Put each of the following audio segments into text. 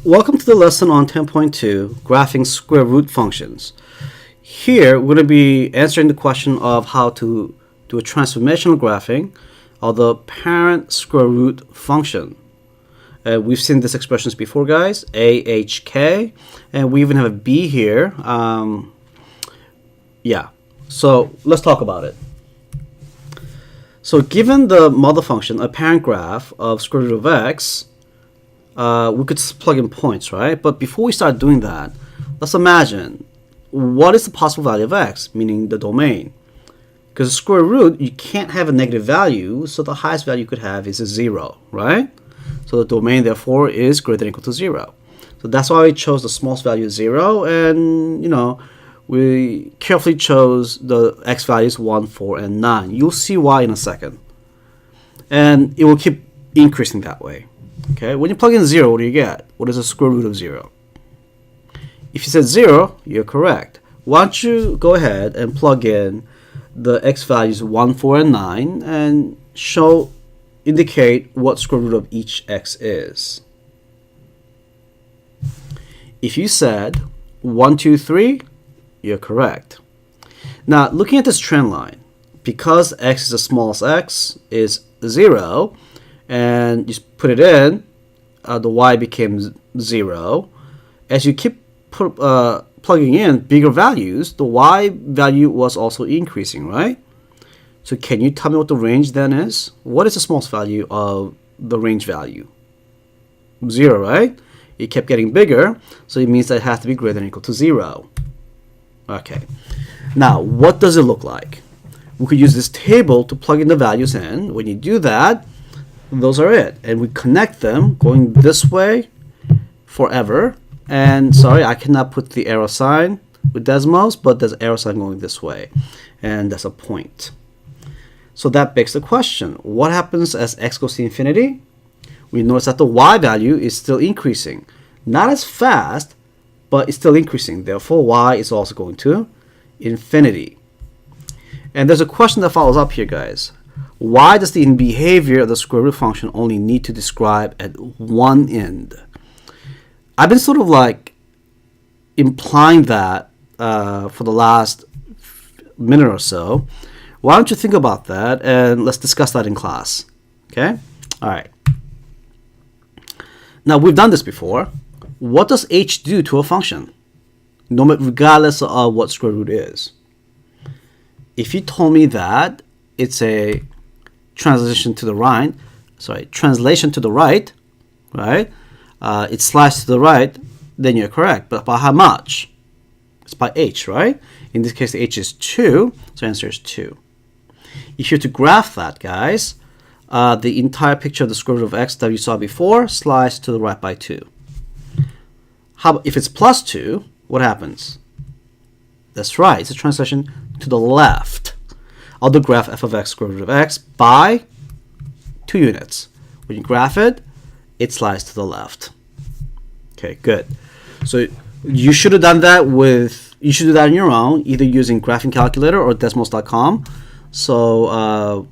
Welcome to the lesson on 10.2, graphing square root functions. Here, we're going to be answering the question of how to do a transformational graphing of the parent square root function. We've seen these expressions before, guys, AHK, and we even have a B here. So let's talk about it. So given the mother function, a parent graph of square root of x, we could just plug in points, right? But before we start doing that, let's imagine what is the possible value of x, meaning the domain. Because the square root, you can't have a negative value, so the highest value you could have is a 0, right? So the domain, therefore, is greater than or equal to 0. So that's why we chose the smallest value 0, and, we carefully chose the x values 1, 4, and 9. You'll see why in a second. And it will keep increasing that way. Okay, when you plug in 0, what do you get? What is the square root of 0? If you said 0, you're correct. Why don't you go ahead and plug in the x values 1, 4, and 9 and indicate what square root of each x is. If you said 1, 2, 3, you're correct. Now, looking at this trend line, because x is the smallest x is 0, and you put it in, the y became 0. As you keep plugging in bigger values, the y value was also increasing, right? So can you tell me what the range then is? What is the smallest value of the range value? 0, right? It kept getting bigger, so it means that it has to be greater than or equal to 0. Okay. Now, what does it look like? We could use this table to plug in the values in. When you do that, those are it, and we connect them going this way forever. And sorry, I cannot put the arrow sign with Desmos, but there's an arrow sign going this way, and that's a point. So that begs the question, what happens as x goes to infinity? We notice that the y value is still increasing, not as fast, but it's still increasing. Therefore, y is also going to infinity. And there's a question that follows up here, guys. Why does the behavior of the square root function only need to describe at one end? I've been sort of like implying that for the last minute or so. Why don't you think about that, and let's discuss that in class. Okay? All right. Now, we've done this before. What does h do to a function, regardless of what square root is? If you told me that it's a translation to the right, right? It slides to the right, then you're correct. But by how much? It's by h, right? In this case, the h is 2, so the answer is 2. If you're to graph that, guys, the entire picture of the square root of x that you saw before slides to the right by 2. If it's plus 2, what happens? That's right, it's a translation to the left of the graph f of x square root of x by 2 units. When you graph it, it slides to the left. Okay, good. So you should have done that you should do that on your own, either using graphing calculator or desmos.com. So,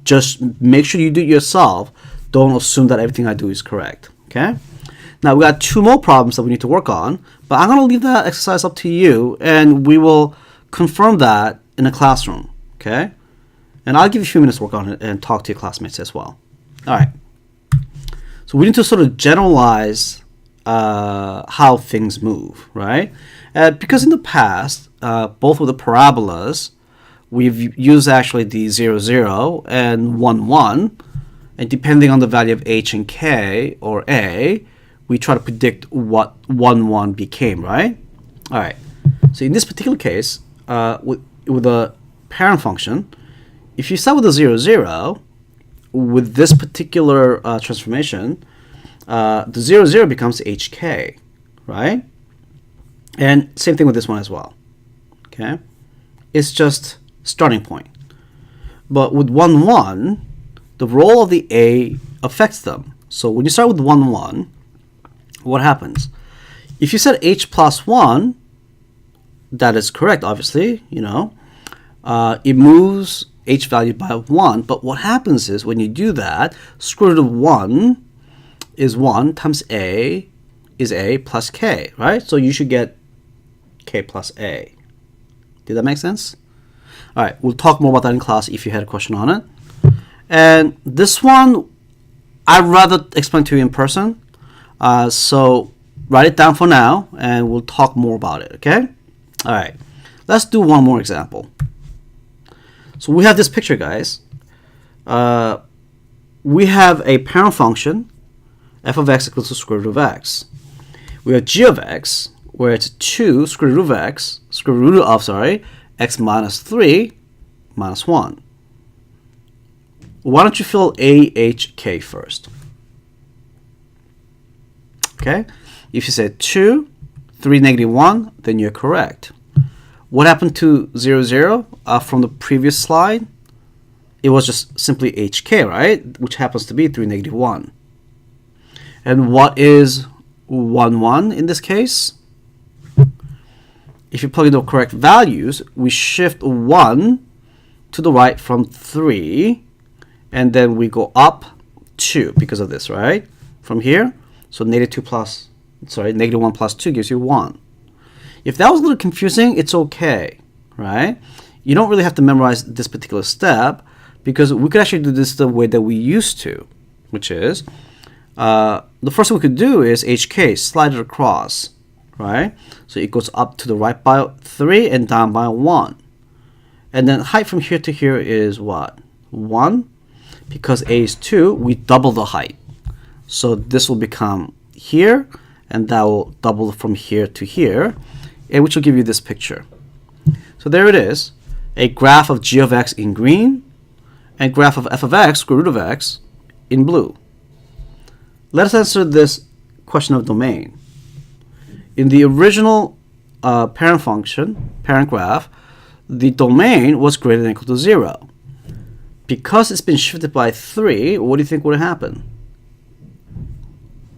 just make sure you do it yourself. Don't assume that everything I do is correct, okay? Now, we got 2 more problems that we need to work on, but I'm going to leave that exercise up to you, and we will confirm that in a classroom, okay? And I'll give you a few minutes to work on it and talk to your classmates as well. All right. So we need to sort of generalize how things move, right? Because in the past, both with the parabolas, we've used actually the 0, 0 and 1, 1, and depending on the value of h and k or a, we try to predict what 1, 1 became, right? All right. So in this particular case, with a parent function, if you start with a 0, 0, with this particular transformation, the 0, 0 becomes hk, right? And same thing with this one as well, okay? It's just starting point. But with 1, 1, the role of the a affects them. So when you start with 1, 1, what happens? If you said h plus 1, that is correct, obviously, it moves h value by 1, but what happens is when you do that, square root of 1 is 1 times A is A plus K, right? So you should get K plus A. Did that make sense? All right, we'll talk more about that in class if you had a question on it. And this one, I'd rather explain to you in person. So write it down for now, and we'll talk more about it, okay? All right, let's do one more example. So we have this picture, guys. We have a parent function, f of x equals to square root of x. We have g of x, where it's 2 square root of x, x minus 3 minus 1. Why don't you fill A, H, K first? Okay? If you said 2, 3, negative 1, then you're correct. What happened to 0, 0 from the previous slide? It was just simply HK, right? Which happens to be 3, negative 1. And what is 1, 1 in this case? If you plug in the correct values, we shift 1 to the right from 3, and then we go up 2 because of this, right? From here, so negative 1 plus 2 gives you 1. If that was a little confusing, it's okay, right? You don't really have to memorize this particular step, because we could actually do this the way that we used to, which is, the first thing we could do is HK, slide it across, right? So it goes up to the right by 3 and down by 1. And then height from here to here is what? 1. Because A is 2, we double the height. So this will become here, and that will double from here to here, and which will give you this picture. So there it is, a graph of g of x in green, and graph of f of x, square root of x, in blue. Let us answer this question of domain. In the original parent function, parent graph, the domain was greater than or equal to 0. Because it's been shifted by 3, what do you think would happen?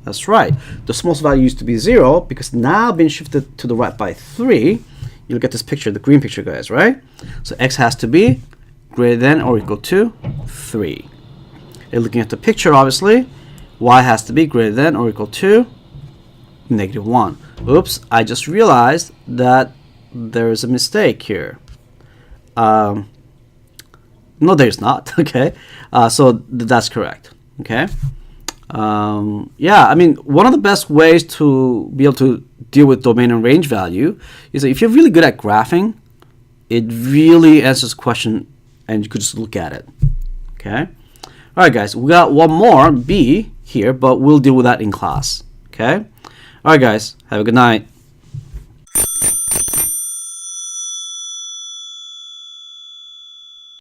That's right. The smallest value used to be 0, because now being shifted to the right by 3, you'll get this picture, the green picture, guys, right? So x has to be greater than or equal to 3. And looking at the picture, obviously, y has to be greater than or equal to negative 1. Oops, I just realized that there is a mistake here. No, there's not. Okay, so that's correct. Okay. Yeah, I mean, one of the best ways to be able to deal with domain and range value is that if you're really good at graphing, it really answers the question, and you could just look at it. Okay. All right, guys, we got one more B here, but we'll deal with that in class. Okay. All right, guys, have a good night.